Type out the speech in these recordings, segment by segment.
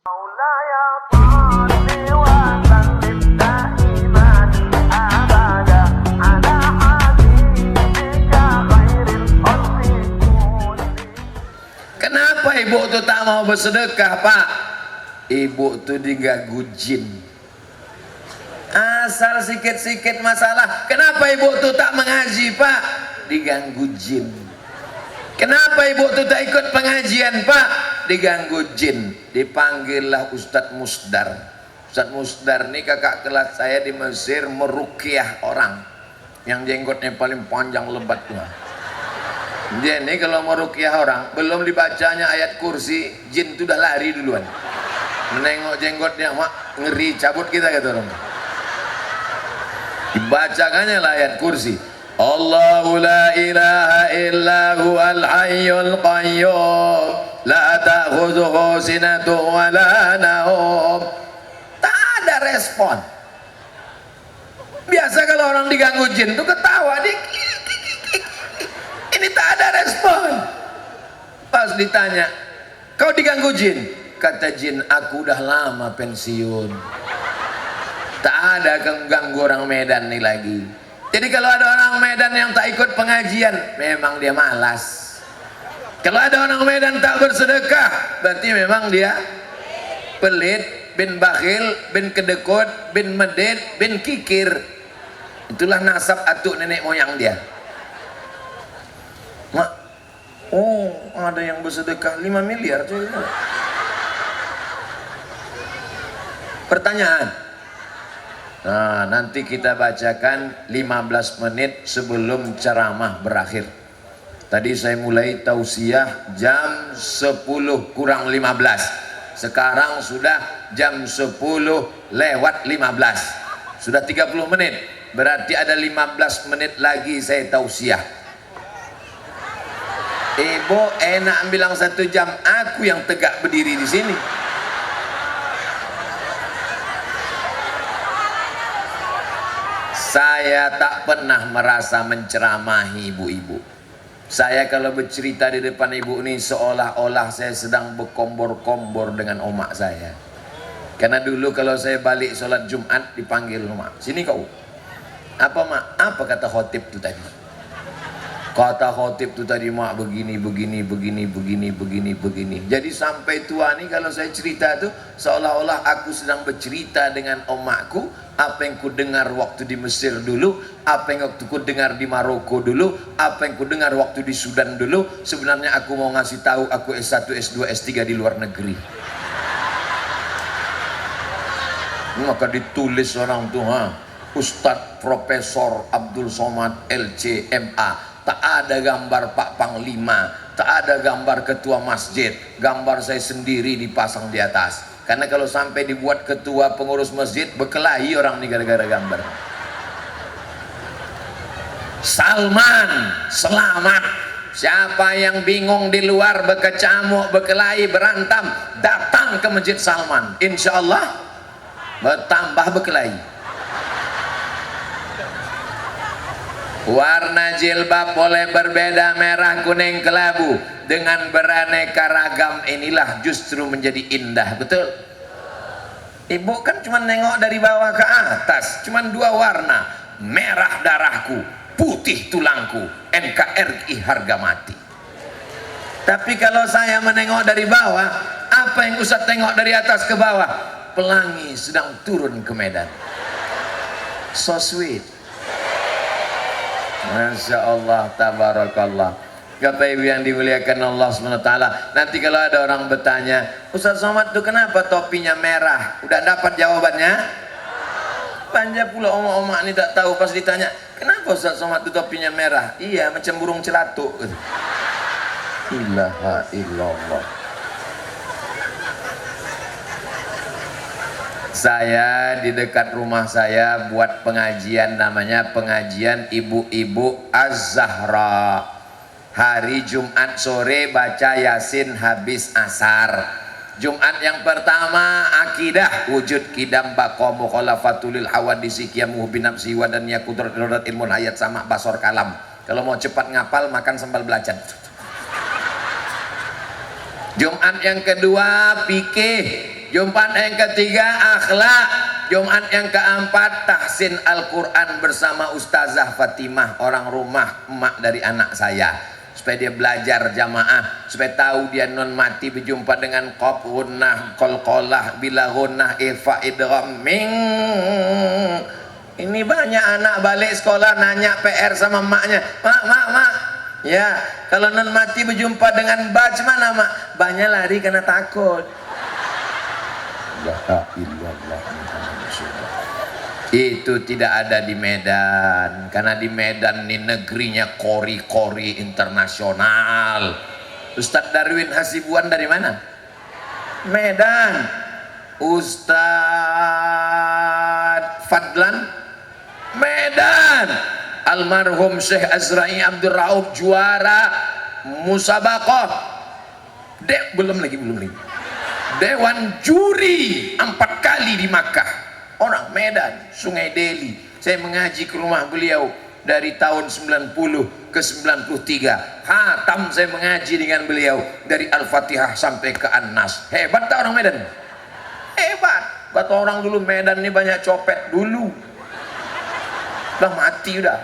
Kenapa ibu tuh tak mau bersedekah, Pak? Ibu tuh diganggu jin. Asal sikit-sikit masalah. Kenapa ibu tuh tak mengaji, Pak? Diganggu jin. Kenapa ibu tuh tak ikut pengajian, Pak? Diganggu jin. Dipanggillah Ustadz Musdar. Ustadz Musdar nih kakak kelas saya di Mesir, meruqyah orang yang jenggotnya paling panjang lebat tuh. Dia nih kalau meruqyah orang, belum dibacanya ayat kursi, jin tuh udah lari duluan. Menengok jenggotnya, mak ngeri, cabut kita kata orang. Dibacakannya lah ayat kursi. Allahu la ilaha illa huwal hayyul qayyum la ta'khudhuhu sinatun wa la naum. Tak ada respon. Biasa kalau orang diganggu jin tuh ketawa dikit. Ini tak ada respon. Pas ditanya, kau diganggu jin? Kata jin, aku udah lama pensiun. Tak ada ganggu orang Medan nih lagi. Jadi kalau ada orang Medan yang tak ikut pengajian, memang dia malas. Kalau ada orang Medan tak bersedekah, berarti memang dia pelit, bin bakhil, bin kedekut, bin medit, bin kikir. Itulah nasab atuk nenek moyang dia. Mak, oh ada yang bersedekah 5 miliar cuy. Pertanyaan. Nah, nanti kita bacakan 15 menit sebelum ceramah berakhir. Tadi saya mulai tausiah jam 10 kurang 15. Sekarang sudah jam 10 lewat 15. Sudah 30 menit. Berarti ada 15 menit lagi saya tausiah. Ibu enak bilang 1 jam, aku yang tegak berdiri di sini. Saya tak pernah merasa menceramahi ibu-ibu. Saya kalau bercerita di depan ibu ini seolah-olah saya sedang berkombor-kombor dengan omak saya. Karena dulu kalau saya balik sholat Jumat dipanggil mak, sini kau. Apa mak? Apa kata khotib itu tadi? Kata khotib itu tadi mak begini. Jadi sampai tua nih kalau saya cerita tuh seolah-olah aku sedang bercerita dengan omakku. Apa yang ku dengar waktu di Mesir dulu, apa yang waktu ku dengar di Maroko dulu, apa yang ku dengar waktu di Sudan dulu. Sebenarnya aku mau ngasih tahu aku S1, S2, S3 di luar negeri. Maka ditulis orang tuh, Ustadz Profesor Abdul Somad LC MA. Tak ada gambar Pak Panglima, tak ada gambar ketua masjid, gambar saya sendiri dipasang di atas. Karena kalau sampai dibuat ketua pengurus masjid, berkelahi orang ini gara-gara gambar. Salman, selamat. Siapa yang bingung di luar, berkecamuk, berkelahi, berantam, datang ke Masjid Salman. Insya Allah bertambah berkelahi. Warna jilbab boleh berbeda, merah, kuning, kelabu. Dengan beraneka ragam inilah justru menjadi indah, betul? Ibu kan cuma nengok dari bawah ke atas, cuma 2 warna, merah darahku, putih tulangku, NKRI harga mati. Tapi kalau saya menengok dari bawah, apa yang Ustaz tengok dari atas ke bawah? Pelangi sedang turun ke Medan. So sweet. Masya Allah, tabarakallah. Bapak Ibu yang dimuliakan Allah SWT. Nanti kalau ada orang bertanya, Ustaz Somad itu kenapa topinya merah? Udah dapat jawabannya? Banyak pula omak-omak ini tak tahu pas ditanya, kenapa Ustaz Somad itu topinya merah? Iya, macam burung celatuk. Ilaha illallah. Saya di dekat rumah saya buat pengajian, namanya pengajian ibu-ibu Az-Zahra. Hari Jumat sore baca Yasin habis asar. Jumat yang pertama akidah, wujud kidam baqa mukhalafatulil hawadisi qiyamuhu binafsi wa dan yakudrat ilmun ayat sama basor kalam. Kalau mau cepat ngapal makan sambal belacan. Jumat yang kedua fikih, Jumat yang ketiga akhlak. Jumat yang keempat tahsin Al-Quran bersama Ustazah Fatimah, orang rumah emak dari anak saya, supaya dia belajar jamaah, supaya tahu dia non mati berjumpa dengan qaf, gunnah, qalqalah, bila gunnah, ifa, idgham, ming. Ini banyak anak balik sekolah nanya PR sama emaknya, mak, ya kalau non mati berjumpa dengan baj mana mak? Banyak lari karena takut. La ilallah Muhammad Rasulullah. Itu tidak ada di Medan, karena di Medan ini negerinya kori-kori internasional. Ustadz Darwin Hasibuan dari mana? Medan. Ustadz Fadlan Medan. Almarhum Syekh Azra'i Abdul Rauf juara musabaqah. Belum lagi. Dewan juri 4 kali di Makkah. Orang Medan, Sungai Deli. Saya mengaji ke rumah beliau dari tahun 90 ke 93. Hatam saya mengaji dengan beliau dari Al-Fatihah sampai ke An-Nas. Hebat tak orang Medan? Hebat. Kata orang dulu Medan ini banyak copet dulu. Udah mati udah.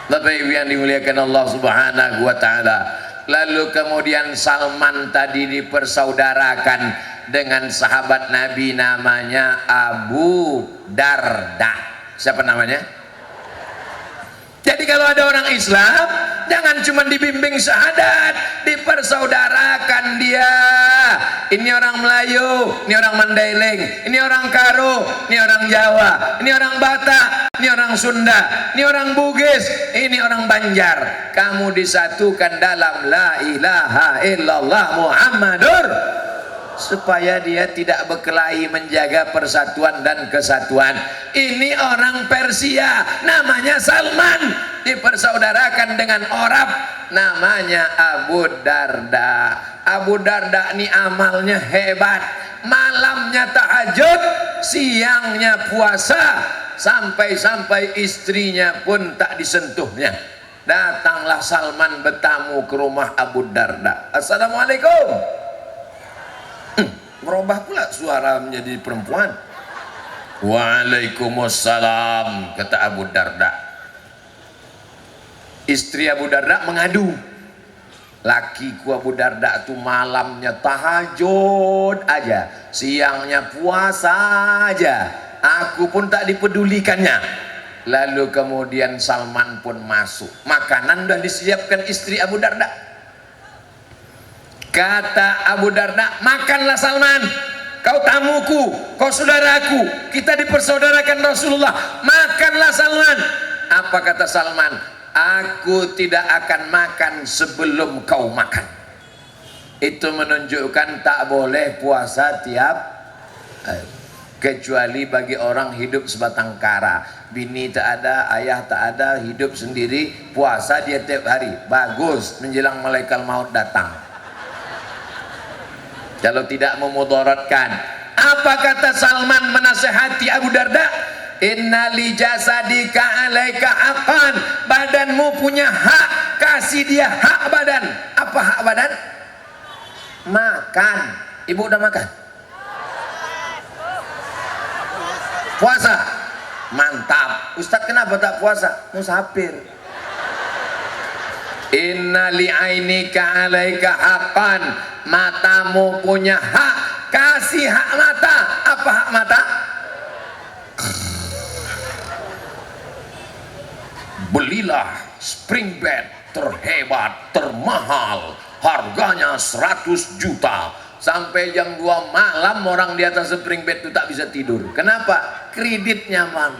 Bapak Ibu yang dimuliakan Allah Subhanahu wa taala. Lalu kemudian Salman tadi dipersaudarakan dengan sahabat Nabi namanya Abu Darda. Siapa namanya? Jadi kalau ada orang Islam jangan cuma dibimbing syahadat, dipersaudarakan dia. Ini orang Melayu, ini orang Mandailing, ini orang Karo, ini orang Jawa, ini orang Batak, ini orang Sunda, ini orang Bugis, ini orang Banjar. Kamu disatukan dalam la ilaha illallah Muhammadur, supaya dia tidak berkelahi, menjaga persatuan dan kesatuan. Ini orang Persia namanya Salman, dipersaudarakan dengan Arab namanya Abu Darda. Abu Darda ini amalnya hebat, malamnya tahajud, siangnya puasa, sampai-sampai istrinya pun tak disentuhnya. Datanglah Salman bertamu ke rumah Abu Darda. Assalamualaikum. Berubah pula suara menjadi perempuan. Waalaikumsalam, kata Abu Darda. Istri Abu Darda mengadu, lakiku Abu Darda itu malamnya tahajud aja, siangnya puasa aja, aku pun tak dipedulikannya. Lalu kemudian Salman pun masuk, makanan sudah disiapkan istri Abu Darda. Kata Abu Darda, makanlah Salman, kau tamuku, kau saudaraku, kita dipersaudarakan Rasulullah, makanlah Salman. Apa kata Salman? Aku tidak akan makan sebelum kau makan. Itu menunjukkan tak boleh puasa tiap kecuali bagi orang hidup sebatang kara. Bini tak ada, ayah tak ada, hidup sendiri, puasa dia tiap hari. Bagus, menjelang malaikat maut datang. Kalau tidak memudaratkan. Apa kata Salman menasehati Abu Darda? Inna li jasadika alaika haqqan. Badanmu punya hak, kasih dia hak badan. Apa hak badan? Makan. Ibu udah makan? Puasa? Mantap. Ustadz kenapa tak puasa? Musafir. Inna li ainika alaika haqqan. Matamu punya hak, kasih hak mata. Apa hak mata? Belilah spring bed terhebat, termahal, harganya 100 juta. Sampai jam 2 malam orang di atas spring bed itu tak bisa tidur. Kenapa? Kredit nyaman.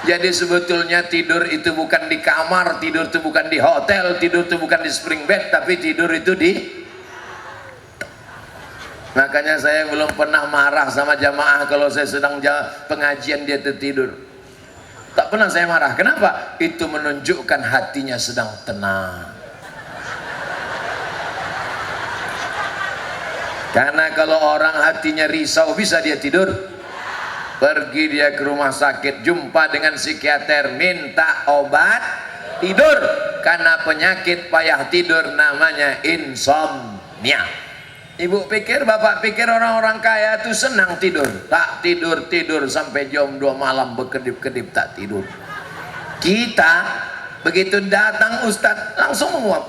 Jadi sebetulnya tidur itu bukan di kamar, tidur itu bukan di hotel, tidur itu bukan di spring bed, tapi tidur itu di... Makanya saya belum pernah marah sama jamaah kalau saya sedang pengajian dia tertidur. Tak pernah saya marah. Kenapa? Itu menunjukkan hatinya sedang tenang. Karena kalau orang hatinya risau, bisa dia tidur? Pergi dia ke rumah sakit, jumpa dengan psikiater, minta obat tidur. Karena penyakit payah tidur namanya insomnia. Ibu pikir, bapak pikir orang-orang kaya itu senang tidur? Tak tidur sampai jam 2 malam berkedip-kedip tak tidur. Kita begitu datang Ustadz langsung menguap.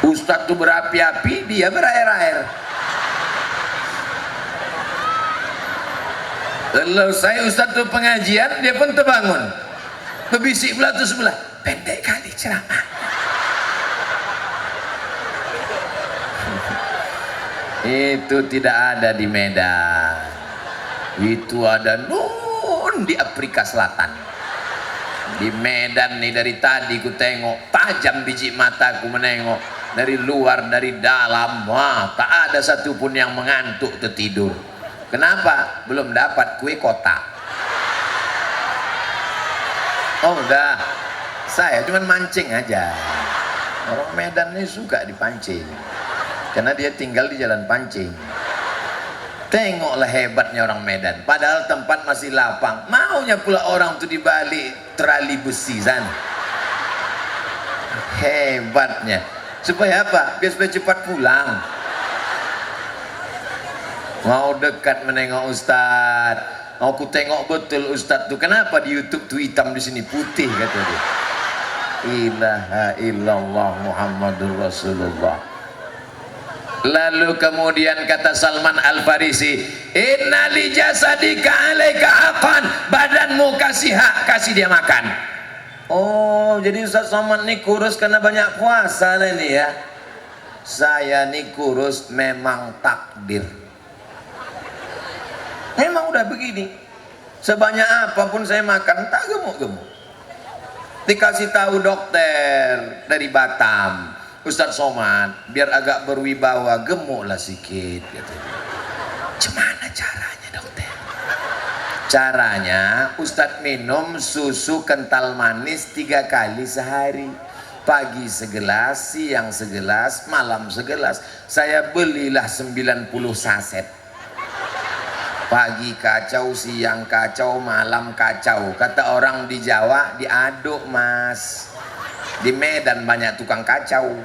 Ustadz tuh berapi-api, dia berair-air. Selesai Ustadz tuh pengajian, dia pun terbangun. Berbisik pula tuh sebelah, pendek kali ceramah. Itu tidak ada di Medan, itu ada nun di Afrika Selatan. Di Medan nih dari tadi ku tengok, tajam biji mataku menengok, dari luar dari dalam, wah tak ada satupun yang mengantuk tertidur. Kenapa? Belum dapat kue kotak. Oh udah, saya cuman mancing aja. Orang Medan ini suka dipancing, karena dia tinggal di jalan pancing. Tengoklah hebatnya orang Medan, padahal tempat masih lapang, maunya pula orang tuh di balik terali besi sana. Hebatnya, supaya apa? Biar supaya cepat pulang. Mau dekat menengok Ustadz, mau ku tengok betul Ustadz tuh kenapa di YouTube tuh hitam, di sini putih kata dia. Ilaha illallah Muhammadur Rasulullah. Lalu kemudian kata Salman Al Farisi, inna li jasadika alaika haqqan, badanmu kasih hak, kasih dia makan. Oh jadi Ustaz Salman ini kurus karena banyak puasa ini ya. Saya ini kurus memang takdir, memang udah begini. Sebanyak apapun saya makan tak gemuk-gemuk. Dikasih tahu dokter dari Batam, Ustadz Somad, biar agak berwibawa, gemuklah sedikit gitu. Gimana caranya dokter? Caranya Ustadz minum susu kental manis 3 kali sehari. Pagi segelas, siang segelas, malam segelas. Saya belilah 90 saset. Pagi kacau, siang kacau, malam kacau. Kata orang di Jawa, diaduk mas. Di Medan banyak tukang kacau.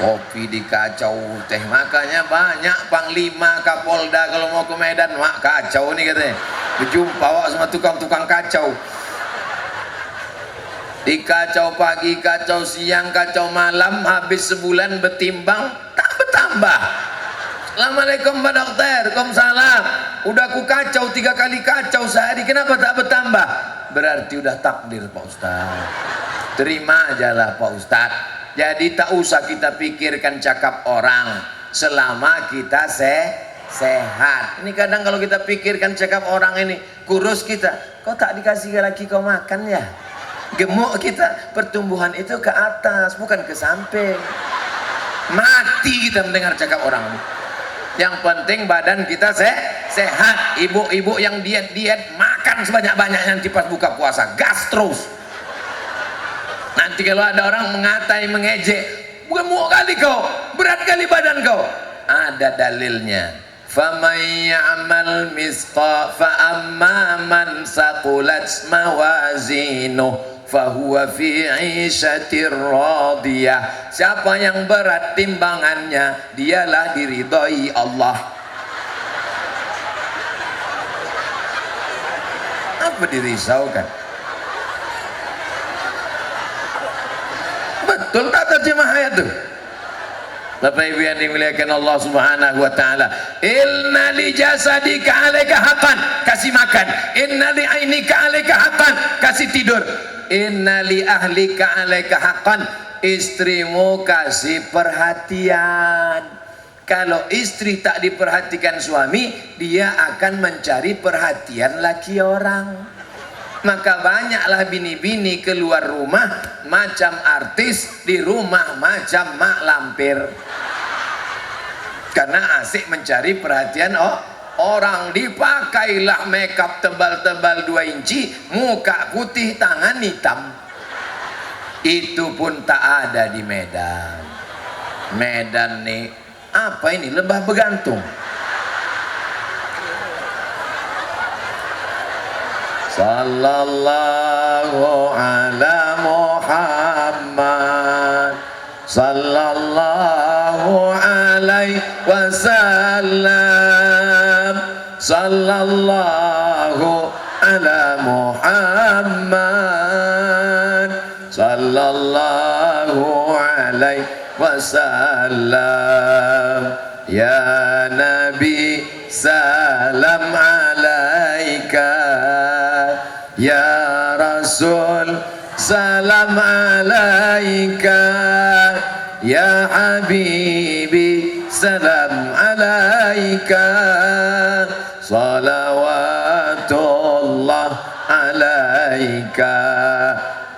Kopi dikacau, teh makanya banyak Panglima, Kapolda kalau mau ke Medan, mak kacau nih katanya. Berjumpa wak sama tukang-tukang kacau. Dikacau pagi, kacau siang, kacau malam, habis sebulan bertimbang tak bertambah. Assalamualaikum Pak Dokter, Waalaikumsalam. Udah aku kacau 3 kali kacau sehari, kenapa tak bertambah? Berarti udah takdir Pak Ustaz. Terima ajalah Pak Ustaz. Jadi tak usah kita pikirkan cakap orang selama kita sehat. Ini kadang kalau kita pikirkan cakap orang ini, kurus kita, kau tak dikasih lagi kau makan ya? Gemuk kita, pertumbuhan itu ke atas bukan ke samping. Mati kita mendengar cakap orang ini. Yang penting badan kita sehat. Ibu-ibu yang diet-diet makan sebanyak-banyak nanti pas buka puasa, gas terus. Nanti kalau ada orang mengatai, mengejek, gemuk kali kau, berat kali badan kau, ada dalilnya. Faman ya'mal misqa fa amma man saqulat mawazinuh fahuwa fi 'ishatir radiyah. Siapa yang berat timbangannya, dialah diridhai Allah. Apa dirisaukan? Betul tak terjemah ayat itu? Bapak Ibu yang dimuliakan Allah Subhanahu wa taala. Inna li jasadika 'alaika haqqan, kasih makan. Inna li 'ainika 'alaika haqqan, kasih tidur. Inna li ahlika 'alaika haqqan, istrimu kasih perhatian. Kalau istri tak diperhatikan suami, dia akan mencari perhatian laki orang. Maka banyaklah bini-bini keluar rumah macam artis, di rumah macam mak lampir, karena asik mencari perhatian orang. Dipakailah makeup tebal-tebal 2 inci, muka putih, tangan hitam. Itu pun tak ada di Medan. Medan nih apa ini, lembah bergantung. Sallallahu ala Muhammad, sallallahu alaihi wasallam, sallallahu ala Muhammad, sallallahu alaihi wasallam. Ya Nabi salam alaika, ya Rasul salam alaika, ya Habibi salam alaika, salawatullah alaika.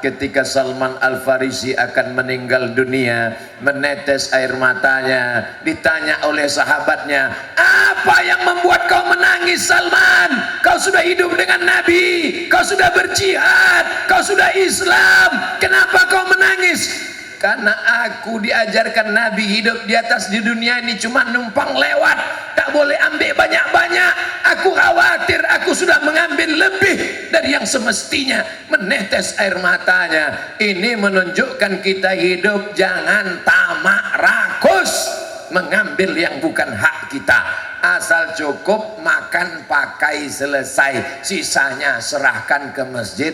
Ketika Salman Al-Farisi akan meninggal dunia, menetes air matanya, ditanya oleh sahabatnya, apa yang membuat kau menangis Salman? Kau sudah hidup dengan Nabi, kau sudah berjihad, kau sudah Islam, kenapa kau menangis? Karena aku diajarkan Nabi hidup di atas di dunia ini cuma numpang lewat, tak boleh ambil banyak-banyak. Aku khawatir aku sudah mengambil lebih dari yang semestinya. Menetes air matanya. Ini menunjukkan kita hidup jangan tamak rakus, mengambil yang bukan hak kita. Asal cukup makan pakai selesai, sisanya serahkan ke masjid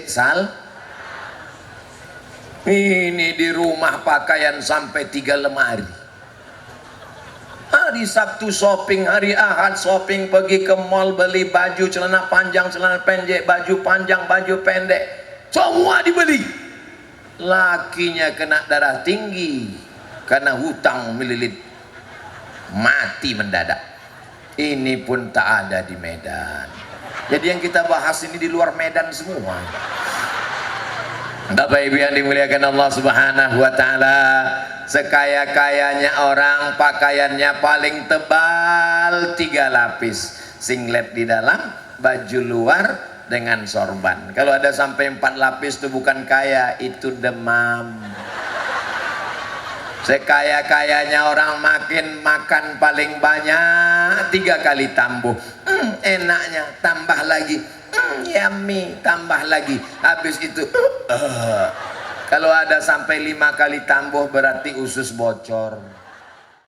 Ini di rumah pakaian sampai 3 lemari. Hari Sabtu shopping, hari Ahad shopping, pergi ke mall beli baju, celana panjang, celana pendek, baju panjang, baju pendek, semua dibeli. Lakinya kena darah tinggi karena hutang melilit, mati mendadak. Ini pun tak ada di Medan. Jadi yang kita bahas ini di luar Medan semua. Bapak Ibu yang dimuliakan Allah Subhanahu wa taala, sekaya-kayanya orang pakaiannya paling tebal 3 lapis, singlet di dalam, baju luar dengan sorban. Kalau ada sampai 4 lapis itu bukan kaya, itu demam. Sekaya-kayanya orang makin makan paling banyak 3 kali tambuh. Enaknya tambah lagi. Yummy, tambah lagi. Habis itu kalau ada sampai 5 kali tambuh berarti usus bocor.